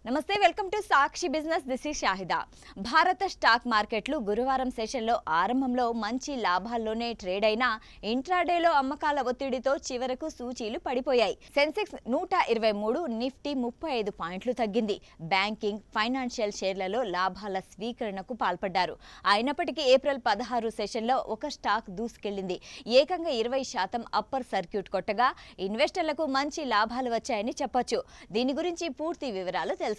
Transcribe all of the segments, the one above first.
నమస్తే welcome to Sakshi business this is Shahida. భారత stock మార్కెట్లు గురువారం సెషన్లో ఆరంభంలో మంచి లాభాల్లోనే ట్రేడ్ అయినా ఇంట్రాడేలో అమ్మకాల ఒత్తిడితో చివరకు సూచీలు పడిపోయాయి. సెన్సెక్స్ 123, నిఫ్టీ 35 పాయింట్లు తగ్గింది. బ్యాంకింగ్, ఫైనాన్షియల్ షేర్లలో లాభాల స్వీకరణకు పాల్పడ్డారు. అయినప్పటికీ ఏప్రిల్ 16 సెషన్లో ఒక స్టాక్ దూసుకెళ్లింది. ఏకంగా 20% అప్పర్ సర్క్యూట్ కొట్టగా ఇన్వెస్టర్లకు మంచి లాభాలు వచ్చాయని చెప్పొచ్చు. దీని గురించి పూర్తి వివరాలు తెలుసుకుందాం.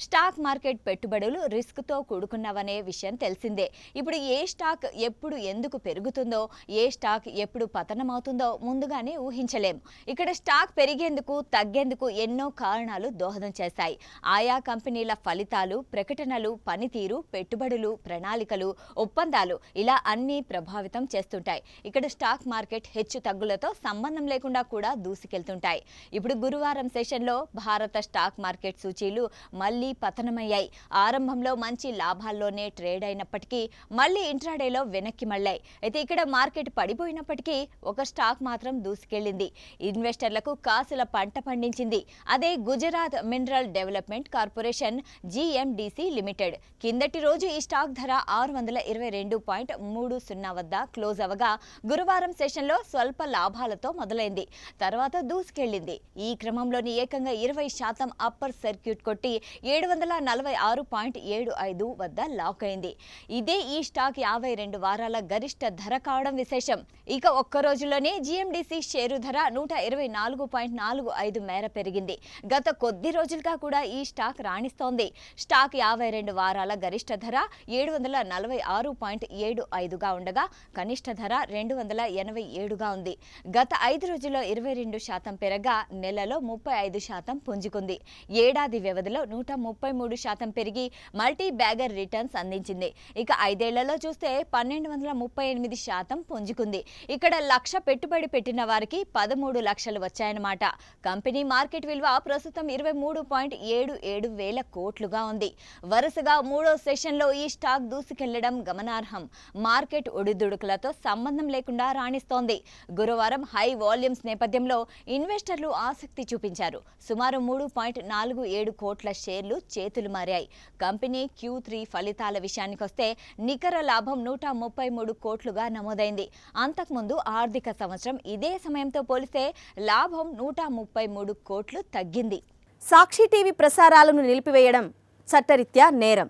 స్టాక్ మార్కెట్ పెట్టుబడులు రిస్క్ తో కూడుకున్నవనే విషయం తెలిసిందే. ఇప్పుడు ఏ స్టాక్ ఎప్పుడు ఎందుకు పెరుగుతుందో, ఏ స్టాక్ ఎప్పుడు పతనమవుతుందో ముందుగానే ఊహించలేం. ఇక్కడ స్టాక్ పెరిగేందుకు, తగ్గేందుకు ఎన్నో కారణాలు దోహదం చేస్తాయి. ఆయా కంపెనీల ఫలితాలు, ప్రకటనలు, పనితీరు, పెట్టుబడులు, ప్రణాళికలు, ఒప్పందాలు ఇలా అన్నీ ప్రభావితం చేస్తుంటాయి. ఇక్కడ స్టాక్ మార్కెట్ హెచ్చు తగ్గులతో సంబంధం లేకుండా కూడా దూసుకెళ్తుంటాయి. ఇప్పుడు గురువారం సెషన్లో భారత స్టాక్ మార్కెట్ సూచీలు మళ్లీ పతనమయ్యాయి. ఆరంభంలో మంచి లాభాల్లోనే ట్రేడ్ అయినప్పటికీ మళ్లీ ఇంట్రాడేలో వెనక్కి మళ్ళాయి. అయితే ఇక్కడ మార్కెట్ పడిపోయినప్పటికీ ఒక స్టాక్ మాత్రం దూసుకెళ్లింది. ఇన్వెస్టర్లకు కాసుల పంట పండించింది. అదే Gujarat mineral development corporation GMDC limited. కిందటి రోజు ఈ స్టాక్ ధర 622.30 వద్ద క్లోజ్ అవగా గురువారం సెషన్లో స్వల్ప లాభాలతో మొదలైంది. తర్వాత దూసుకెళ్లింది. ఈ క్రమంలోని ఏకంగా 20% అప్పర్ సర్క్యూట్ కొట్టి 746.75 వద్ద లాక్ అయింది. ఇదే ఈ స్టాక్ 52 వారాల గరిష్ట ధర కావడం విశేషం. ఇక ఒక్క రోజులోనే GMDC షేరు ధర 124.45 మేర పెరిగింది. గత కొద్ది రోజులుగా కూడా ఈ స్టాక్ రాణిస్తోంది. స్టాక్ 52 వారాల గరిష్ట ధర 746.75గా ఉండగా కనిష్ట ధర 287గా ఉంది. గత 5 రోజుల్లో 22% పెరగా నెలలో 35% పుంజుకుంది. ఏడాది వ్యవధిలో 133% పెరిగి మల్టీ బ్యాగర్ రిటర్న్స్ అందించింది. ఇక 5 ఏళ్లలో చూస్తే 1238% పుంజుకుంది. ఇక్కడ 1,00,000 పెట్టుబడి పెట్టిన వారికి 13 లక్షలు వచ్చాయన్నమాట. కంపెనీ మార్కెట్ విలువ ప్రస్తుతం 23.77 వేల కోట్లుగా ఉంది. వరుసగా మూడో సెషన్లో ఈ స్టాక్ దూసుకెళ్లడం గమనార్హం. మార్కెట్ ఒడిదుడుకులతో సంబంధం లేకుండా రాణిస్తోంది. గురువారం హై వాల్యూమ్స్ నేపథ్యంలో ఇన్వెస్టర్లు ఆసక్తి చూపించారు. సుమారు 3.47 కోట్ల షేర్లు చేతులు మారాయి. కంపెనీ Q3 ఫలితాల విషయానికొస్తే నికర లాభం 133 కోట్లుగా నమోదైంది. అంతకుముందు ఆర్థిక సంవత్సరం ఇదే సమయంతో పోలిస్తే లాభం 133 కోట్లు తగ్గింది. సాక్షి టీవీ ప్రసారాలను నిలిపివేయడం చట్టరీత్యా నేరం.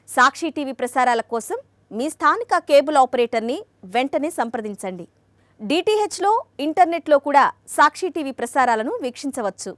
సాక్షి టీవీ ప్రసారాల కోసం మీ స్థానిక కేబుల్ ఆపరేటర్ని వెంటనే సంప్రదించండి. DTHలో, ఇంటర్నెట్లో కూడా సాక్షి టీవీ ప్రసారాలను వీక్షించవచ్చు.